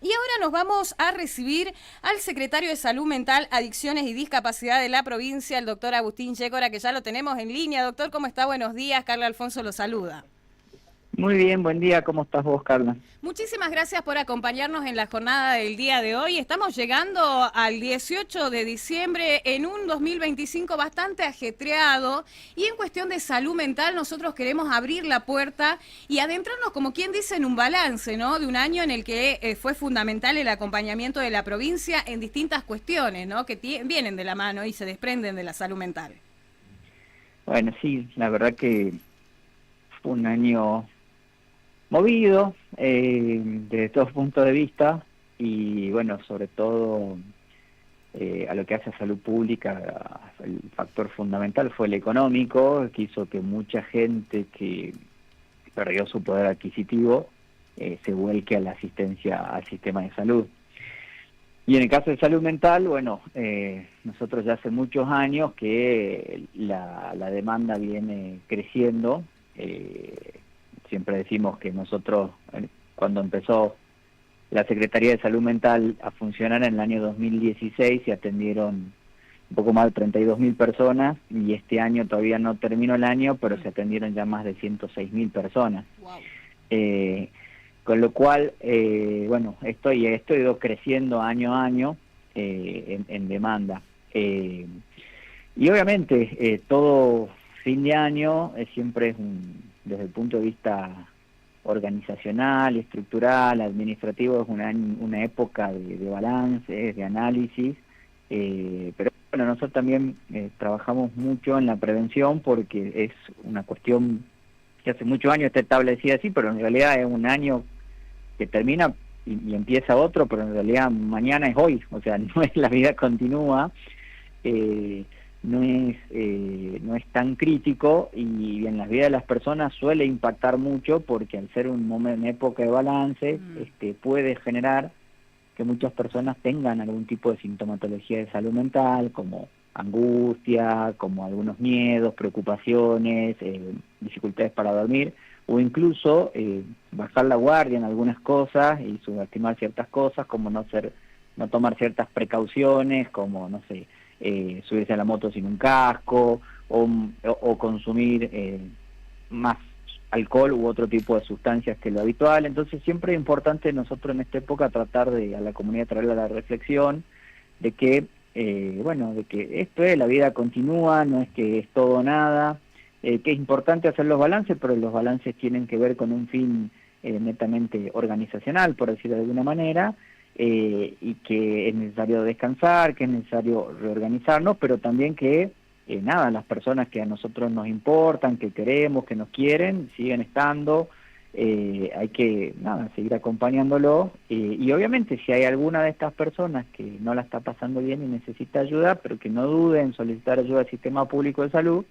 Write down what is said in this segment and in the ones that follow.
Y ahora nos vamos a recibir al secretario de Salud Mental, Adicciones y Discapacidad de la provincia, el doctor Agustín Yécora, que ya lo tenemos en línea. Doctor, ¿cómo está? Buenos días. Carla Alfonso lo saluda. Muy bien, buen día. ¿Cómo estás vos, Carla? Muchísimas gracias por acompañarnos en la jornada del día de hoy. Estamos llegando al 18 de diciembre en un 2025 bastante ajetreado y en cuestión de salud mental nosotros queremos abrir la puerta y adentrarnos, como quien dice, en un balance, ¿no? De un año en el que fue fundamental el acompañamiento de la provincia en distintas cuestiones, ¿no? Que vienen de la mano y se desprenden de la salud mental. Bueno, sí, la verdad que fue un año movido desde todos puntos de vista y bueno, sobre todo a lo que hace a salud pública, el factor fundamental fue el económico, que hizo que mucha gente que perdió su poder adquisitivo se vuelque a la asistencia al sistema de salud. Y en el caso de salud mental, bueno, nosotros ya hace muchos años que la demanda viene creciendo. Siempre decimos que nosotros, cuando empezó la Secretaría de Salud Mental a funcionar en el año 2016, se atendieron un poco más de 32.000 personas y este año todavía no terminó el año, pero se atendieron ya más de 106.000 personas. Wow. Con lo cual, bueno, esto ha ido creciendo año a año en demanda. Y obviamente todo fin de año siempre es desde el punto de vista organizacional, estructural, administrativo, es una época de balances, de análisis, pero bueno, nosotros también trabajamos mucho en la prevención porque es una cuestión que hace muchos años está establecida así, pero en realidad es un año que termina y empieza otro, pero en realidad mañana es hoy, o sea, no es la vida continúa, no es tan crítico y en la vida de las personas suele impactar mucho porque al ser una época de balance, puede generar que muchas personas tengan algún tipo de sintomatología de salud mental, como angustia, como algunos miedos, preocupaciones, dificultades para dormir, o incluso bajar la guardia en algunas cosas y subestimar ciertas cosas, como no tomar ciertas precauciones, como, no sé, subirse a la moto sin un casco, o consumir más alcohol u otro tipo de sustancias que lo habitual. Entonces siempre es importante nosotros en esta época tratar de a la comunidad traerle a la reflexión de que, bueno, de que esto es, la vida continúa, no es que es todo o nada, que es importante hacer los balances, pero los balances tienen que ver con un fin netamente organizacional, por decirlo de alguna manera, y que es necesario descansar, que es necesario reorganizarnos, pero también que nada, las personas que a nosotros nos importan, que queremos, que nos quieren, siguen estando, hay que nada, seguir acompañándolo, y obviamente si hay alguna de estas personas que no la está pasando bien y necesita ayuda, pero que no duden en solicitar ayuda al sistema público de salud,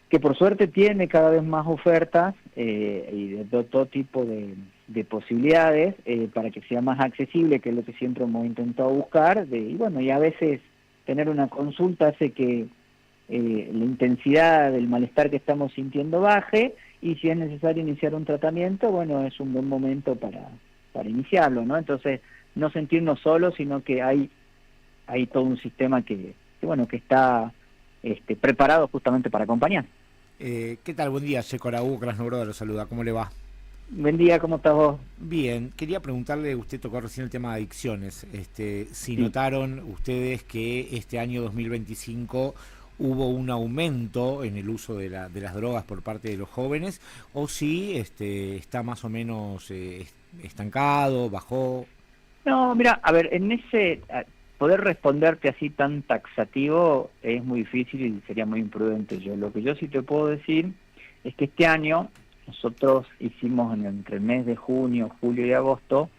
que por suerte tiene cada vez más ofertas y de todo tipo de posibilidades para que sea más accesible, que es lo que siempre hemos intentado buscar, y bueno, y a veces tener una consulta hace que la intensidad del malestar que estamos sintiendo baje, y si es necesario iniciar un tratamiento, bueno, es un buen momento para iniciarlo, ¿no? Entonces, no sentirnos solos, sino que hay todo un sistema que bueno, que está preparado justamente para acompañar. ¿Qué tal? Buen día, Yécora. Hugo Krasnobroda lo saluda. ¿Cómo le va? Buen día, ¿cómo estás vos? Bien, quería preguntarle, usted tocó recién el tema de adicciones, si Sí. notaron ustedes que este año 2025 hubo un aumento en el uso de las drogas por parte de los jóvenes, o si está más o menos estancado, bajó. No, mira, a ver, poder responderte así tan taxativo es muy difícil y sería muy imprudente. Lo que yo sí te puedo decir es que este año nosotros hicimos entre el mes de junio, julio y agosto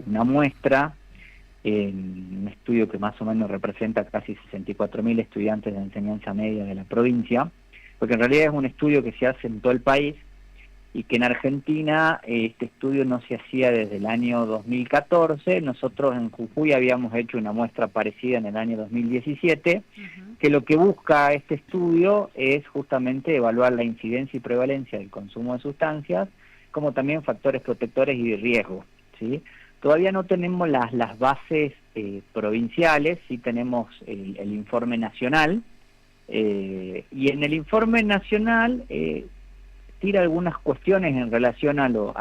una muestra en un estudio que más o menos representa casi 64.000 estudiantes de enseñanza media de la provincia, porque en realidad es un estudio que se hace en todo el país y que en Argentina este estudio no se hacía desde el año 2014. Nosotros en Jujuy habíamos hecho una muestra parecida en el año 2017, que lo que busca este estudio es justamente evaluar la incidencia y prevalencia del consumo de sustancias, como también factores protectores y de riesgo, ¿sí? Todavía no tenemos las bases provinciales, sí tenemos el informe nacional, y en el informe nacional tira algunas cuestiones en relación a lo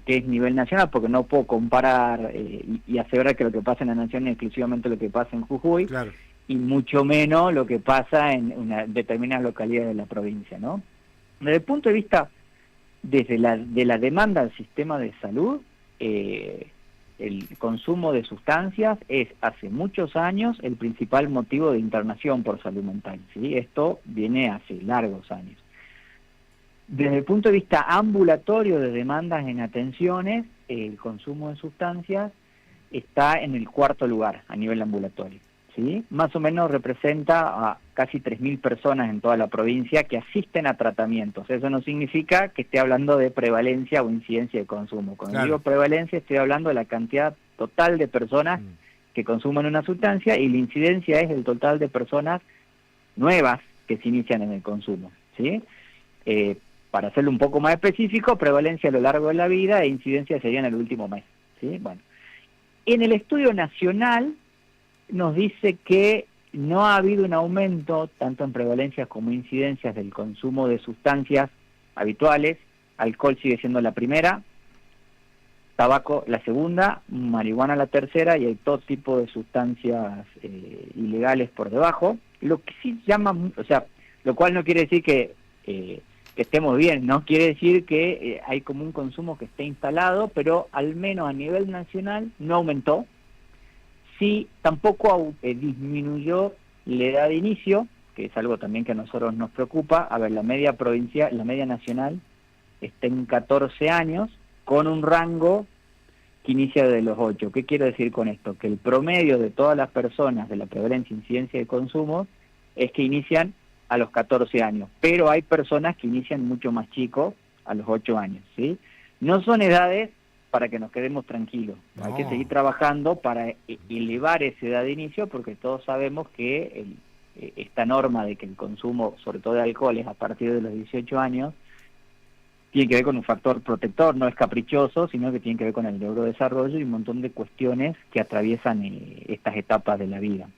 que es nivel nacional, porque no puedo comparar y asegurar que lo que pasa en la nación es exclusivamente lo que pasa en Jujuy, Claro. y mucho menos lo que pasa en una determinada localidad de la provincia, ¿no? Desde el punto de vista de la demanda al sistema de salud, el consumo de sustancias es hace muchos años el principal motivo de internación por salud mental, ¿sí? Esto viene hace largos años. Desde el punto de vista ambulatorio de demandas en atenciones, el consumo de sustancias está en el 4º lugar a nivel ambulatorio, ¿sí? Más o menos representa a casi 3.000 personas en toda la provincia que asisten a tratamientos. Eso no significa que esté hablando de prevalencia o incidencia de consumo. Cuando Claro. digo prevalencia, estoy hablando de la cantidad total de personas que consumen una sustancia, y la incidencia es el total de personas nuevas que se inician en el consumo, ¿sí? Para hacerlo un poco más específico, prevalencia a lo largo de la vida e incidencia sería en el último mes, ¿sí? Bueno, en el estudio nacional nos dice que no ha habido un aumento tanto en prevalencias como incidencias del consumo de sustancias habituales. Alcohol sigue siendo la primera, tabaco la segunda, marihuana la tercera, y hay todo tipo de sustancias ilegales por debajo. Lo que sí llama, o sea, lo cual no quiere decir que estemos bien, no quiere decir que hay como un consumo que esté instalado, pero al menos a nivel nacional no aumentó. Sí, tampoco disminuyó la edad de inicio, que es algo también que a nosotros nos preocupa. A ver, la media provincial, la media nacional está en 14 años, con un rango que inicia de los 8. ¿Qué quiero decir con esto? Que el promedio de todas las personas de la prevalencia e incidencia de consumo es que inician a los 14 años, pero hay personas que inician mucho más chicos, a los 8 años, ¿sí? No son edades para que nos quedemos tranquilos. No. Hay que seguir trabajando para elevar esa edad de inicio, porque todos sabemos que esta norma de que el consumo, sobre todo de alcohol, es a partir de los 18 años, tiene que ver con un factor protector, no es caprichoso, sino que tiene que ver con el neurodesarrollo y un montón de cuestiones que atraviesan estas etapas de la vida.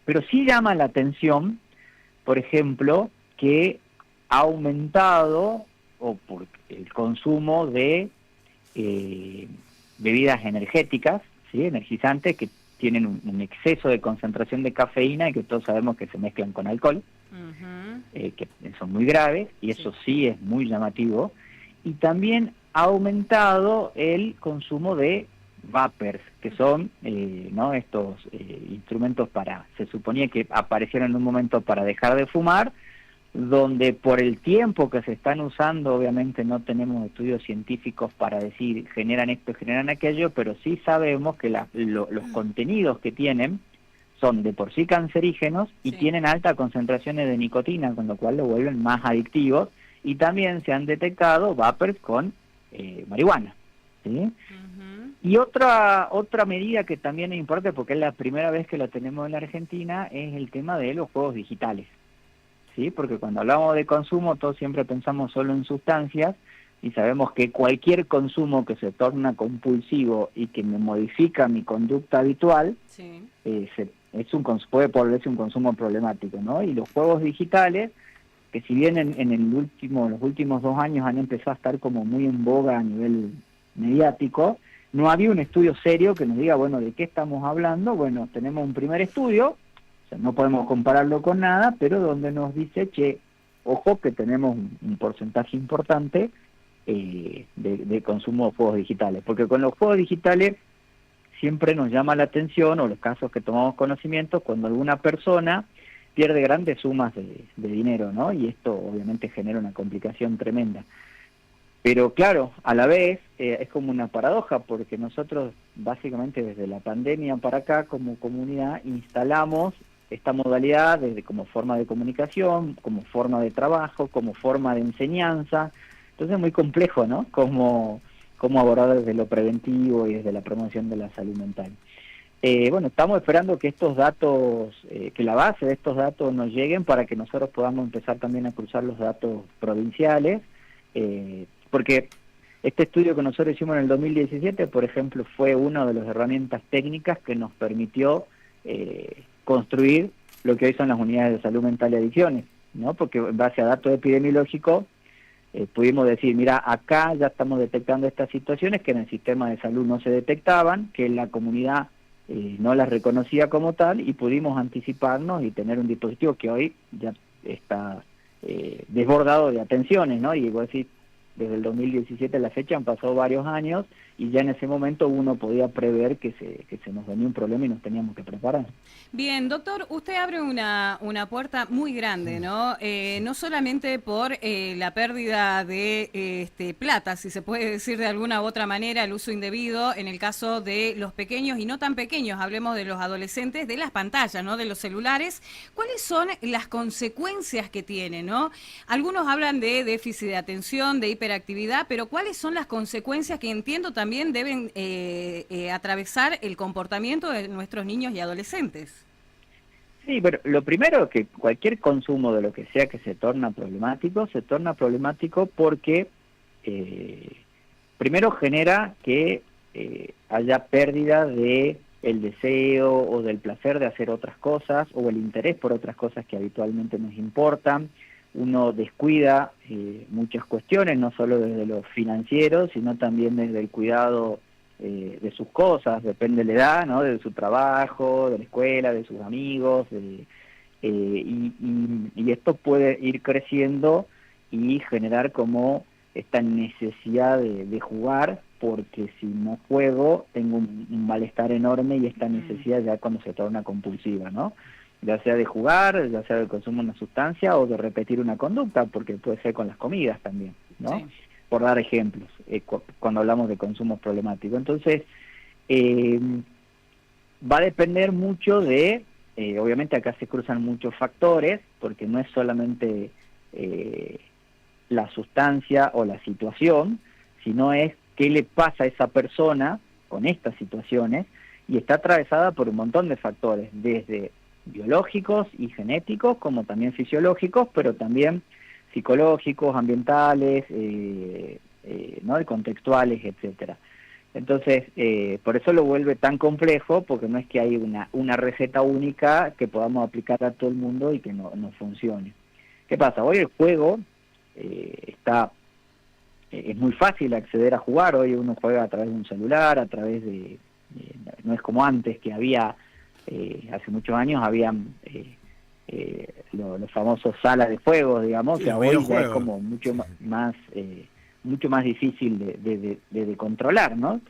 Pero sí llama la atención, por ejemplo, que ha aumentado por el consumo de bebidas energéticas, ¿sí? Energizantes, que tienen un exceso de concentración de cafeína y que todos sabemos que se mezclan con alcohol, que son muy graves, y eso sí es muy llamativo. Y también ha aumentado el consumo de vapers, que son ¿no? estos instrumentos se suponía que aparecieron en un momento para dejar de fumar, donde por el tiempo que se están usando, obviamente no tenemos estudios científicos para decir generan esto, generan aquello, pero sí sabemos que los contenidos que tienen son de por sí cancerígenos y tienen altas concentraciones de nicotina, con lo cual lo vuelven más adictivos, y también se han detectado vapers con marihuana, ¿sí? Y otra medida que también es importante, porque es la primera vez que la tenemos en la Argentina, es el tema de los juegos digitales, ¿sí? Porque cuando hablamos de consumo, todos siempre pensamos solo en sustancias, y sabemos que cualquier consumo que se torna compulsivo y que me modifica mi conducta habitual, puede volverse un consumo problemático, ¿no? Y los juegos digitales, que si bien los últimos 2 años han empezado a estar como muy en boga a nivel mediático, no había un estudio serio que nos diga, bueno, ¿de qué estamos hablando? Bueno, tenemos un primer estudio, o sea, no podemos compararlo con nada, pero donde nos dice, ojo que tenemos un porcentaje importante de consumo de juegos digitales, porque con los juegos digitales siempre nos llama la atención, o los casos que tomamos conocimiento, cuando alguna persona pierde grandes sumas de dinero, ¿no? Y esto obviamente genera una complicación tremenda. Pero claro, a la vez es como una paradoja, porque nosotros básicamente desde la pandemia para acá como comunidad instalamos esta modalidad como forma de comunicación, como forma de trabajo, como forma de enseñanza. Entonces es muy complejo, ¿no? Cómo abordar desde lo preventivo y desde la promoción de la salud mental. Bueno, estamos esperando que estos datos, que la base de estos datos nos lleguen para que nosotros podamos empezar también a cruzar los datos provinciales, porque Este estudio que nosotros hicimos en el 2017, por ejemplo, fue una de las herramientas técnicas que nos permitió construir lo que hoy son las unidades de salud mental y adicciones, ¿no? Porque en base a datos epidemiológicos pudimos decir, mira, acá ya estamos detectando estas situaciones que en el sistema de salud no se detectaban, que la comunidad no las reconocía como tal, y pudimos anticiparnos y tener un dispositivo que hoy ya está desbordado de atenciones, ¿no? Y vos decís, desde el 2017 a la fecha han pasado varios años y ya en ese momento uno podía prever que se nos venía un problema y nos teníamos que preparar. Bien, doctor, usted abre una puerta muy grande, ¿no? No solamente por la pérdida de plata, si se puede decir de alguna u otra manera, el uso indebido en el caso de los pequeños y no tan pequeños, hablemos de los adolescentes, de las pantallas, ¿no? De los celulares. ¿Cuáles son las consecuencias que tiene, ¿no? Algunos hablan de déficit de atención, de hiperactividad, pero ¿cuáles son las consecuencias que entiendo también deben atravesar el comportamiento de nuestros niños y adolescentes? Sí, pero lo primero que cualquier consumo de lo que sea que se torna problemático porque primero genera que haya pérdida de el deseo o del placer de hacer otras cosas o el interés por otras cosas que habitualmente nos importan. Uno descuida muchas cuestiones, no solo desde lo financiero, sino también desde el cuidado de sus cosas, depende de la edad, ¿no? De su trabajo, de la escuela, de sus amigos, y esto puede ir creciendo y generar como esta necesidad de jugar, porque si no juego tengo un malestar enorme y esta necesidad ya cuando se torna compulsiva, ¿no? Ya sea de jugar, ya sea de consumo de una sustancia o de repetir una conducta, porque puede ser con las comidas también, ¿no? Sí. Por dar ejemplos, cuando hablamos de consumos problemáticos. Entonces, va a depender mucho de, obviamente acá se cruzan muchos factores, porque no es solamente la sustancia o la situación, sino es qué le pasa a esa persona con estas situaciones, y está atravesada por un montón de factores, desde biológicos y genéticos, como también fisiológicos, pero también psicológicos, ambientales, ¿no? Y contextuales, etcétera. Entonces, por eso lo vuelve tan complejo, porque no es que hay una receta única que podamos aplicar a todo el mundo y que no funcione. ¿Qué pasa? Hoy el juego es muy fácil acceder a jugar. Hoy uno juega a través de un celular, a través no es como antes, que había, hace muchos años habían los famosos salas de juegos, digamos, sí, que hoy ya es como mucho más difícil de controlar, ¿no?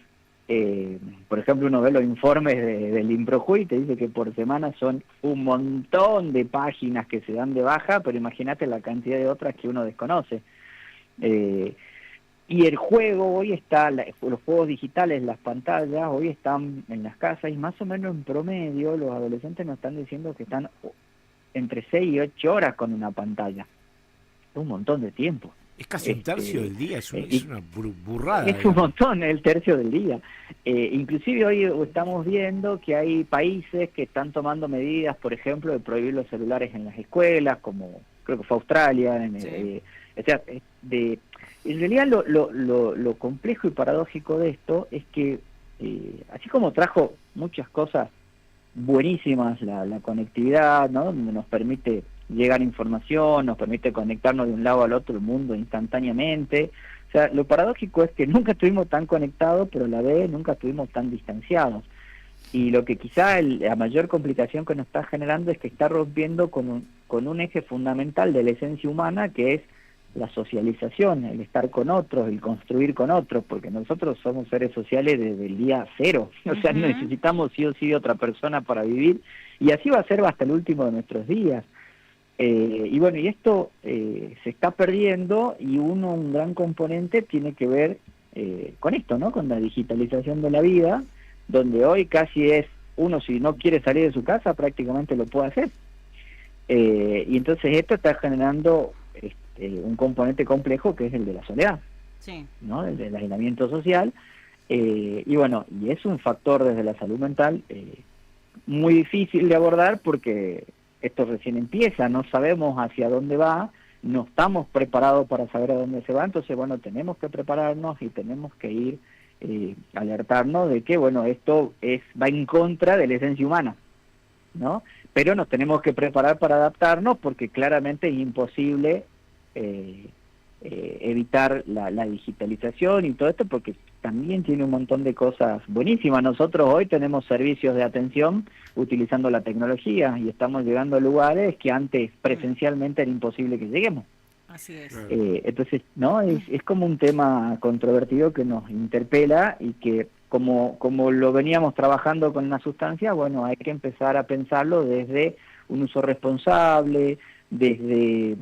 Por ejemplo, uno ve los informes del INPROJUY y te dice que por semana son un montón de páginas que se dan de baja, pero imagínate la cantidad de otras que uno desconoce. Y el juego hoy está, los juegos digitales, las pantallas, hoy están en las casas y más o menos en promedio los adolescentes nos están diciendo que están entre 6 y 8 horas con una pantalla. Es un montón de tiempo. Es casi un tercio del día, es una burrada. Es un montón, el tercio del día. Inclusive hoy estamos viendo que hay países que están tomando medidas, por ejemplo, de prohibir los celulares en las escuelas, como creo que fue Australia. O sea, en realidad lo complejo y paradójico de esto es que, así como trajo muchas cosas buenísimas, la conectividad, ¿no? Donde nos permite llegar información, nos permite conectarnos de un lado al otro del mundo instantáneamente. O sea, lo paradójico es que nunca estuvimos tan conectados, pero a la vez nunca estuvimos tan distanciados. Y lo que quizá la mayor complicación que nos está generando es que está rompiendo con un eje fundamental de la esencia humana, que es la socialización, el estar con otros, el construir con otros, porque nosotros somos seres sociales desde el día cero. O sea, necesitamos sí o sí de otra persona para vivir, y así va a ser hasta el último de nuestros días. Y bueno, y esto se está perdiendo, y un gran componente tiene que ver con esto, ¿no? Con la digitalización de la vida, donde hoy casi es, uno si no quiere salir de su casa prácticamente lo puede hacer. Y entonces esto está generando un componente complejo, que es el de la soledad, sí, ¿no? El del aislamiento social. Y bueno, y es un factor desde la salud mental muy difícil de abordar, porque esto recién empieza, no sabemos hacia dónde va, no estamos preparados para saber a dónde se va, entonces, bueno, tenemos que prepararnos y tenemos que ir alertarnos de que, bueno, esto va en contra de la esencia humana, ¿no? Pero nos tenemos que preparar para adaptarnos porque claramente es imposible evitar la digitalización y todo esto, porque también tiene un montón de cosas buenísimas. Nosotros hoy tenemos servicios de atención utilizando la tecnología y estamos llegando a lugares que antes presencialmente era imposible que lleguemos. Así es. Entonces, ¿no? Es como un tema controvertido que nos interpela y que como lo veníamos trabajando con la sustancia, bueno, hay que empezar a pensarlo desde un uso responsable, desde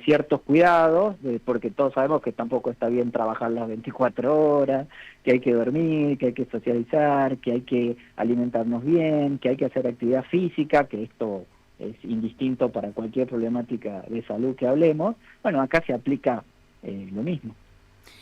ciertos cuidados, porque todos sabemos que tampoco está bien trabajar las 24 horas, que hay que dormir, que hay que socializar, que hay que alimentarnos bien, que hay que hacer actividad física, que esto es indistinto para cualquier problemática de salud que hablemos. Bueno, acá se aplica lo mismo.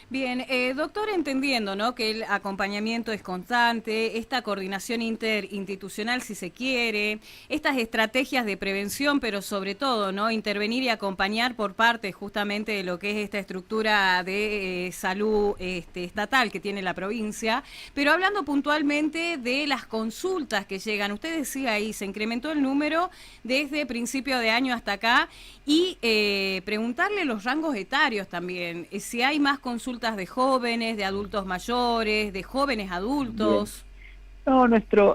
Bien, doctor, entendiendo, ¿no?, que el acompañamiento es constante, esta coordinación interinstitucional, si se quiere, estas estrategias de prevención, pero sobre todo, ¿no?, intervenir y acompañar por parte justamente de lo que es esta estructura de salud estatal que tiene la provincia, pero hablando puntualmente de las consultas que llegan, usted decía ahí, se incrementó el número desde principio de año hasta acá, y preguntarle los rangos etarios también, si hay más consultas de jóvenes, de adultos mayores, de jóvenes adultos. Bien. No,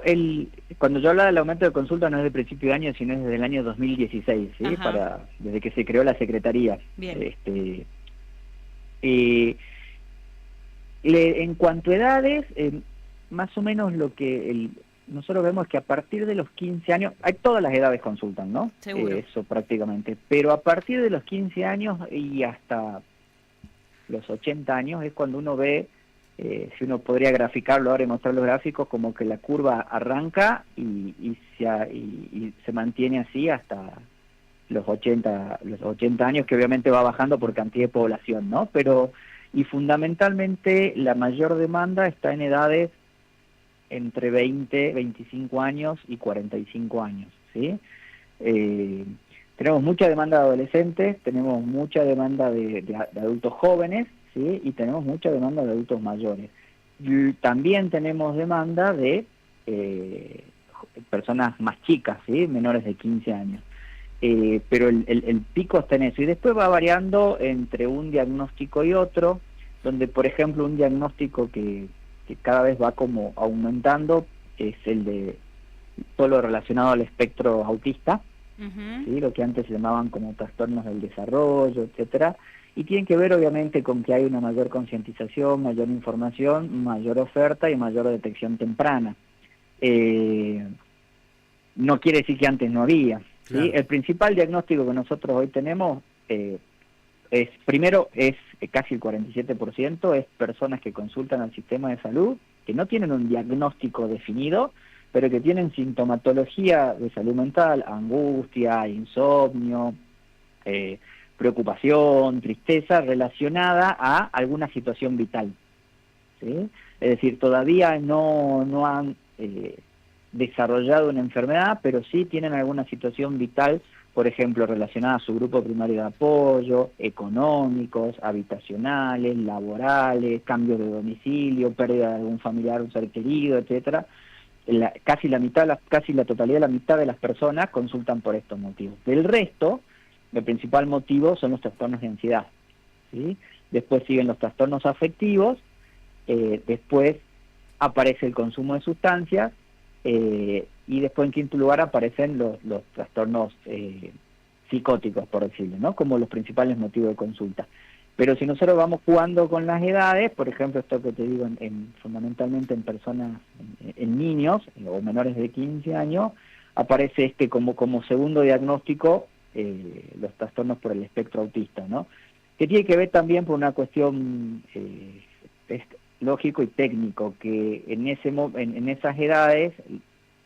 cuando yo hablaba del aumento de consulta no es de principio de año, sino es desde el año 2016, ¿sí? Desde que se creó la Secretaría. Bien. En cuanto a edades, más o menos lo que nosotros vemos que a partir de los 15 años, hay todas las edades consultan, ¿no? Seguro. Eso prácticamente, pero a partir de los 15 años y hasta los 80 años es cuando uno ve, si uno podría graficarlo ahora y mostrar los gráficos, como que la curva arranca y se mantiene así hasta los 80 años, que obviamente va bajando por cantidad de población, ¿no? Y fundamentalmente la mayor demanda está en edades entre 20, 25 años y 45 años, ¿sí? Tenemos mucha demanda de adolescentes, tenemos mucha demanda de adultos jóvenes, ¿sí? Y tenemos mucha demanda de adultos mayores. Y también tenemos demanda de personas más chicas, ¿sí? Menores de 15 años. Pero el pico está en eso. Y después va variando entre un diagnóstico y otro, donde, por ejemplo, un diagnóstico que cada vez va como aumentando es el de todo lo relacionado al espectro autista, ¿sí? Lo que antes se llamaban como trastornos del desarrollo, etcétera, y tienen que ver obviamente con que hay una mayor concientización, mayor información, mayor oferta y mayor detección temprana. No quiere decir que antes no había, ¿sí? Claro. El principal diagnóstico que nosotros hoy tenemos primero es casi el 47%, es personas que consultan al sistema de salud, que no tienen un diagnóstico definido, pero que tienen sintomatología de salud mental, angustia, insomnio, preocupación, tristeza relacionada a alguna situación vital, ¿sí? Es decir, todavía no han desarrollado una enfermedad, pero sí tienen alguna situación vital, por ejemplo, relacionada a su grupo primario de apoyo, económicos, habitacionales, laborales, cambios de domicilio, pérdida de algún familiar, un ser querido, etcétera. Casi la totalidad de la mitad de las personas consultan por estos motivos. Del resto, el principal motivo son los trastornos de ansiedad, ¿sí? Después siguen los trastornos afectivos, después aparece el consumo de sustancias, y después en quinto lugar aparecen los trastornos psicóticos, por decirlo, ¿no? Como los principales motivos de consulta. Pero si nosotros vamos jugando con las edades, por ejemplo, esto que te digo, fundamentalmente en personas, en niños o menores de 15 años, aparece como segundo diagnóstico los trastornos por el espectro autista, ¿no? Que tiene que ver también por una cuestión lógico y técnico, que en esas edades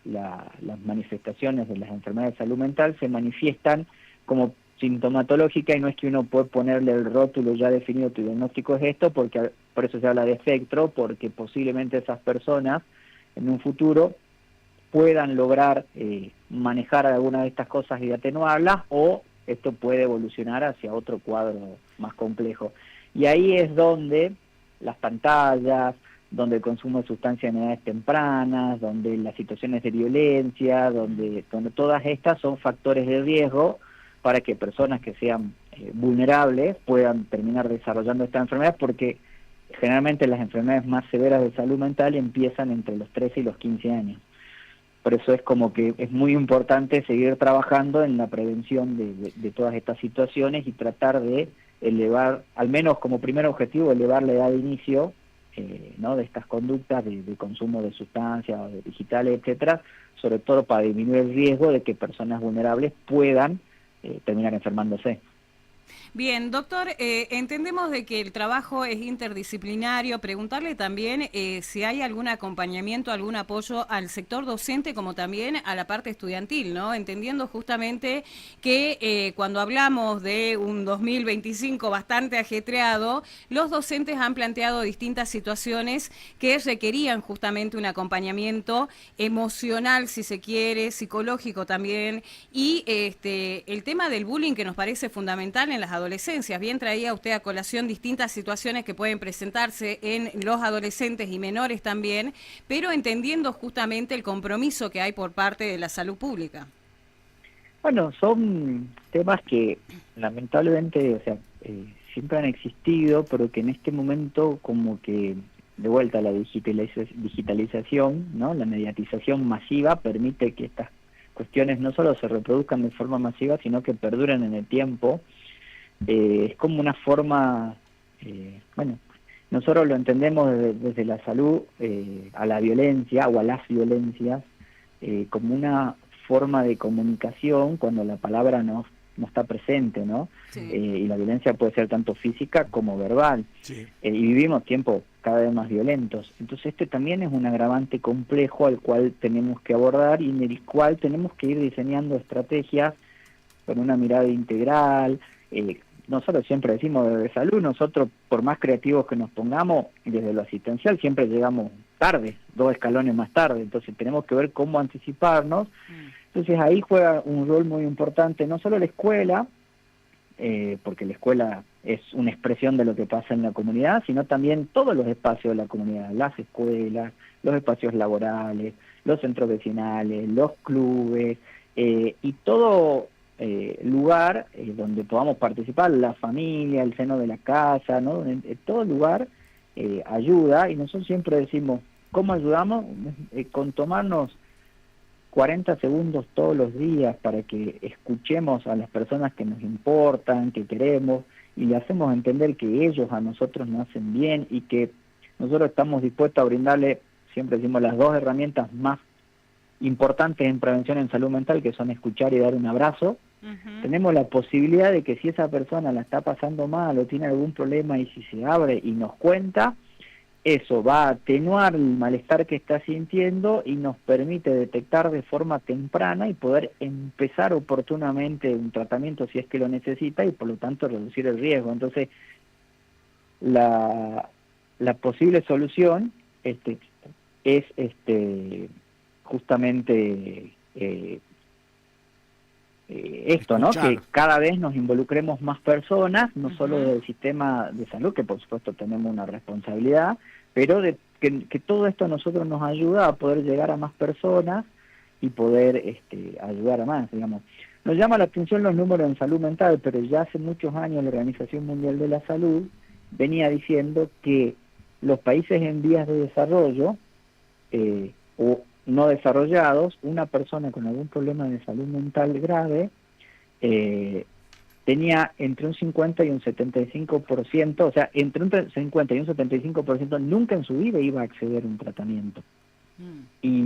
las manifestaciones de las enfermedades de salud mental se manifiestan como sintomatológica, y no es que uno puede ponerle el rótulo ya definido, tu diagnóstico es esto, porque por eso se habla de espectro, porque posiblemente esas personas en un futuro puedan lograr manejar alguna de estas cosas y atenuarlas, o esto puede evolucionar hacia otro cuadro más complejo. Y ahí es donde las pantallas, donde el consumo de sustancias en edades tempranas, donde las situaciones de violencia, donde todas estas son factores de riesgo para que personas que sean vulnerables puedan terminar desarrollando esta enfermedad, porque generalmente las enfermedades más severas de salud mental empiezan entre los 13 y los 15 años. Por eso es como que es muy importante seguir trabajando en la prevención de todas estas situaciones y tratar de elevar, al menos como primer objetivo, elevar la edad de inicio ¿no? de estas conductas de consumo de sustancias, de digitales, etcétera, sobre todo para disminuir el riesgo de que personas vulnerables puedan terminar enfermándose. Bien, doctor, entendemos de que el trabajo es interdisciplinario. Preguntarle también si hay algún acompañamiento, algún apoyo al sector docente como también a la parte estudiantil, ¿no? Entendiendo justamente que cuando hablamos de un 2025 bastante ajetreado, los docentes han planteado distintas situaciones que requerían justamente un acompañamiento emocional, si se quiere, psicológico también, y el tema del bullying, que nos parece fundamental en las adolescencias. Bien traía usted a colación distintas situaciones que pueden presentarse en los adolescentes y menores también, pero entendiendo justamente el compromiso que hay por parte de la salud pública. Bueno, son temas que lamentablemente, o sea, siempre han existido, pero que en este momento como que de vuelta la digitalización, ¿no? La mediatización masiva permite que estas cuestiones no solo se reproduzcan de forma masiva, sino que perduren en el tiempo. Es como una forma, bueno, nosotros lo entendemos desde la salud a la violencia o a las violencias como una forma de comunicación cuando la palabra no está presente, ¿no? Sí. Y la violencia puede ser tanto física como verbal. Sí. Y vivimos tiempos cada vez más violentos. Entonces este también es un agravante complejo al cual tenemos que abordar y en el cual tenemos que ir diseñando estrategias con una mirada integral. Nosotros siempre decimos desde salud, nosotros por más creativos que nos pongamos, desde lo asistencial siempre llegamos tarde, 2 escalones más tarde, entonces tenemos que ver cómo anticiparnos. Entonces ahí juega un rol muy importante, no solo la escuela, porque la escuela es una expresión de lo que pasa en la comunidad, sino también todos los espacios de la comunidad, las escuelas, los espacios laborales, los centros vecinales, los clubes, y todo lugar donde podamos participar, la familia, el seno de la casa, ¿no? En todo lugar ayuda, y nosotros siempre decimos, ¿cómo ayudamos? Con tomarnos 40 segundos todos los días para que escuchemos a las personas que nos importan, que queremos, y le hacemos entender que ellos a nosotros nos hacen bien y que nosotros estamos dispuestos a brindarle, siempre decimos, las 2 herramientas más importantes en prevención en salud mental, que son escuchar y dar un abrazo. Tenemos la posibilidad de que si esa persona la está pasando mal o tiene algún problema y si se abre y nos cuenta, eso va a atenuar el malestar que está sintiendo y nos permite detectar de forma temprana y poder empezar oportunamente un tratamiento si es que lo necesita y por lo tanto reducir el riesgo. Entonces, la posible solución es justamente esto, ¿no? Que cada vez nos involucremos más personas, no solo del sistema de salud, que por supuesto tenemos una responsabilidad, pero que todo esto a nosotros nos ayuda a poder llegar a más personas y poder ayudar a más, digamos. Nos llama la atención los números en salud mental, pero ya hace muchos años la Organización Mundial de la Salud venía diciendo que los países en vías de desarrollo o no desarrollados, una persona con algún problema de salud mental grave tenía entre un 50 y un 75%, o sea, entre un 50 y un 75% nunca en su vida iba a acceder a un tratamiento. Y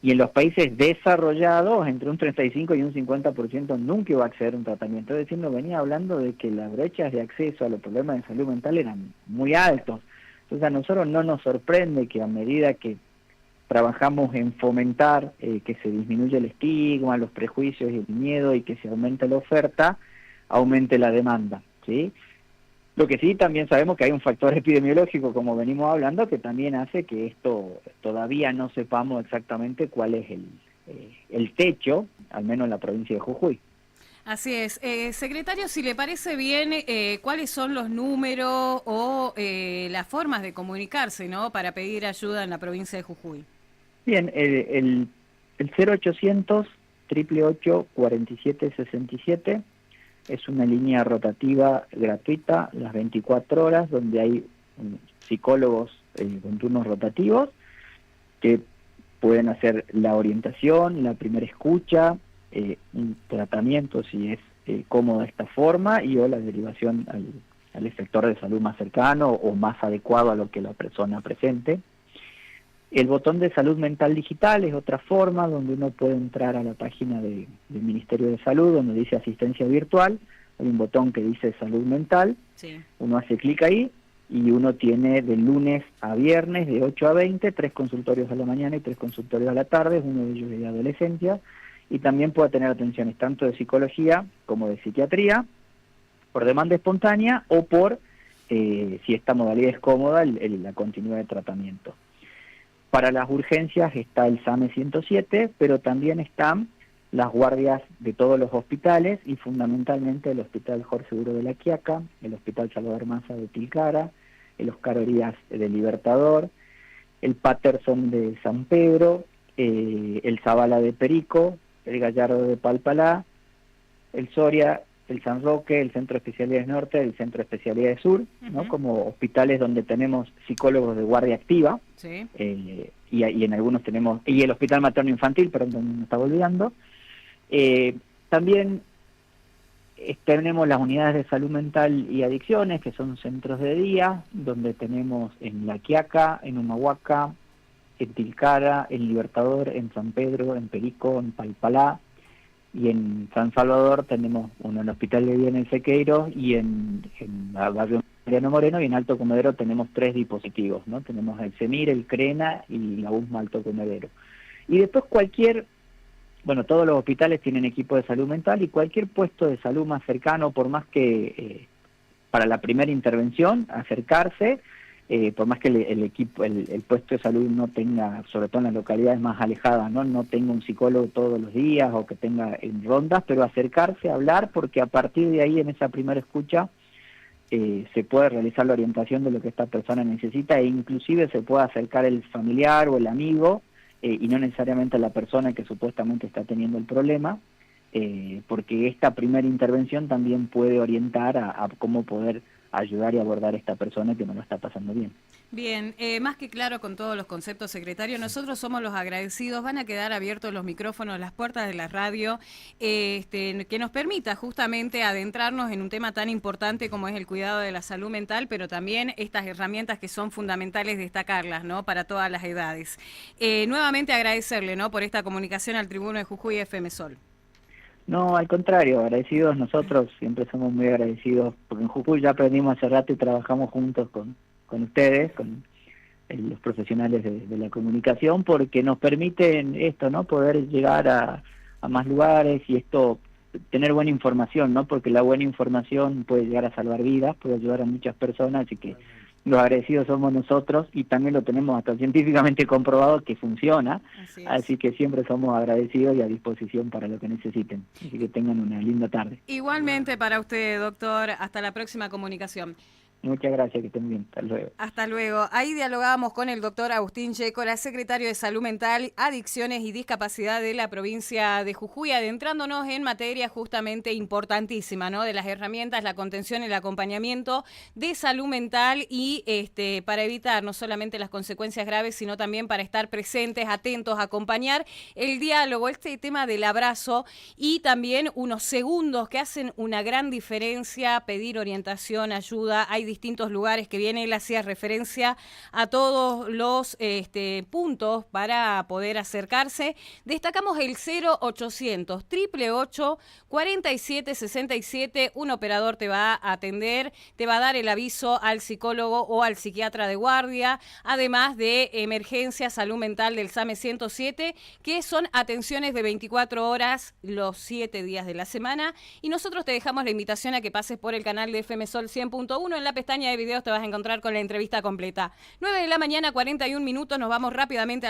en los países desarrollados, entre un 35 y un 50% nunca iba a acceder a un tratamiento. Es decir, nos venía hablando de que las brechas de acceso a los problemas de salud mental eran muy altos. Entonces a nosotros no nos sorprende que a medida que trabajamos en fomentar que se disminuya el estigma, los prejuicios y el miedo y que se aumente la oferta, aumente la demanda, ¿sí? Lo que sí también sabemos que hay un factor epidemiológico, como venimos hablando, que también hace que esto todavía no sepamos exactamente cuál es el techo, al menos en la provincia de Jujuy. Así es. Secretario, si le parece bien, ¿cuáles son los números o las formas de comunicarse, ¿no? Para pedir ayuda en la provincia de Jujuy. Bien, el 0800 888 4767 es una línea rotativa gratuita las 24 horas donde hay psicólogos con turnos rotativos que pueden hacer la orientación, la primera escucha, un tratamiento si es cómodo de esta forma y o la derivación al sector de salud más cercano o más adecuado a lo que la persona presente. El botón de salud mental digital es otra forma donde uno puede entrar a la página del Ministerio de Salud donde dice asistencia virtual, hay un botón que dice salud mental, sí. Uno hace clic ahí y uno tiene de lunes a viernes de 8 a 20, 3 consultorios a la mañana y 3 consultorios a la tarde, uno de ellos de adolescencia, y también puede tener atenciones tanto de psicología como de psiquiatría, por demanda espontánea o por, si esta modalidad es cómoda, la continuidad de tratamiento. Para las urgencias está el SAME 107, pero también están las guardias de todos los hospitales y fundamentalmente el Hospital Jorge Seguro de La Quiaca, el Hospital Salvador Mansa de Tilcara, el Oscar Orías de Libertador, el Patterson de San Pedro, el Zabala de Perico, el Gallardo de Palpalá, el Soria, el San Roque, el Centro de Especialidades Norte, el Centro de Especialidades Sur, ¿no? Como hospitales donde tenemos psicólogos de guardia activa, sí. Y en algunos tenemos, y el Hospital Materno Infantil, perdón, me estaba olvidando. También tenemos las unidades de salud mental y adicciones, que son centros de día, donde tenemos en La Quiaca, en Humahuaca, en Tilcara, en Libertador, en San Pedro, en Perico, en Palpalá, y en San Salvador tenemos uno en el Hospital de Día en el Sequeiro y en Barrio Mariano Moreno, y en Alto Comedero tenemos 3 dispositivos, ¿no? Tenemos el CEMIR, el CRENA y la USMA Alto Comedero. Y después todos los hospitales tienen equipo de salud mental y cualquier puesto de salud más cercano, por más que para la primera intervención, acercarse, por más que el puesto de salud no tenga, sobre todo en las localidades más alejadas, no tenga un psicólogo todos los días o que tenga en rondas, pero acercarse a hablar, porque a partir de ahí, en esa primera escucha, se puede realizar la orientación de lo que esta persona necesita e inclusive se puede acercar el familiar o el amigo y no necesariamente la persona que supuestamente está teniendo el problema, porque esta primera intervención también puede orientar a cómo poder ayudar y abordar a esta persona que no lo está pasando bien. Bien, más que claro con todos los conceptos, secretario, nosotros somos los agradecidos, van a quedar abiertos los micrófonos, las puertas de la radio, que nos permita justamente adentrarnos en un tema tan importante como es el cuidado de la salud mental, pero también estas herramientas que son fundamentales destacarlas, ¿no? Para todas las edades. Nuevamente agradecerle, ¿no? Por esta comunicación al Tribuno de Jujuy FM Sol. No, al contrario, agradecidos nosotros, siempre somos muy agradecidos, porque en Jujuy ya aprendimos hace rato y trabajamos juntos con ustedes, con los profesionales de la comunicación, porque nos permiten esto, ¿no? Poder llegar a más lugares y tener buena información, ¿no? Porque la buena información puede llegar a salvar vidas, puede ayudar a muchas personas, así que los agradecidos somos nosotros y también lo tenemos hasta científicamente comprobado que funciona, así que siempre somos agradecidos y a disposición para lo que necesiten. Así que tengan una linda tarde. Igualmente para usted, doctor. Hasta la próxima comunicación. Muchas gracias, que estén bien. Hasta luego. Hasta luego. Ahí dialogábamos con el doctor Agustín Yécola, secretario de Salud Mental, Adicciones y Discapacidad de la provincia de Jujuy, adentrándonos en materia justamente importantísima, ¿no? De las herramientas, la contención y el acompañamiento de salud mental y para evitar no solamente las consecuencias graves, sino también para estar presentes, atentos, acompañar el diálogo, este tema del abrazo y también unos segundos que hacen una gran diferencia, pedir orientación, ayuda. Hay distintos lugares que viene, él hacía referencia a todos los puntos para poder acercarse. Destacamos el 0800 888 4767, un operador te va a atender, te va a dar el aviso al psicólogo o al psiquiatra de guardia, además de emergencia, salud mental del SAME 107, que son atenciones de 24 horas los 7 días de la semana, y nosotros te dejamos la invitación a que pases por el canal de FM Sol 100.1, en la pestaña de videos te vas a encontrar con la entrevista completa. 9 de la mañana, 41 minutos, nos vamos rápidamente a la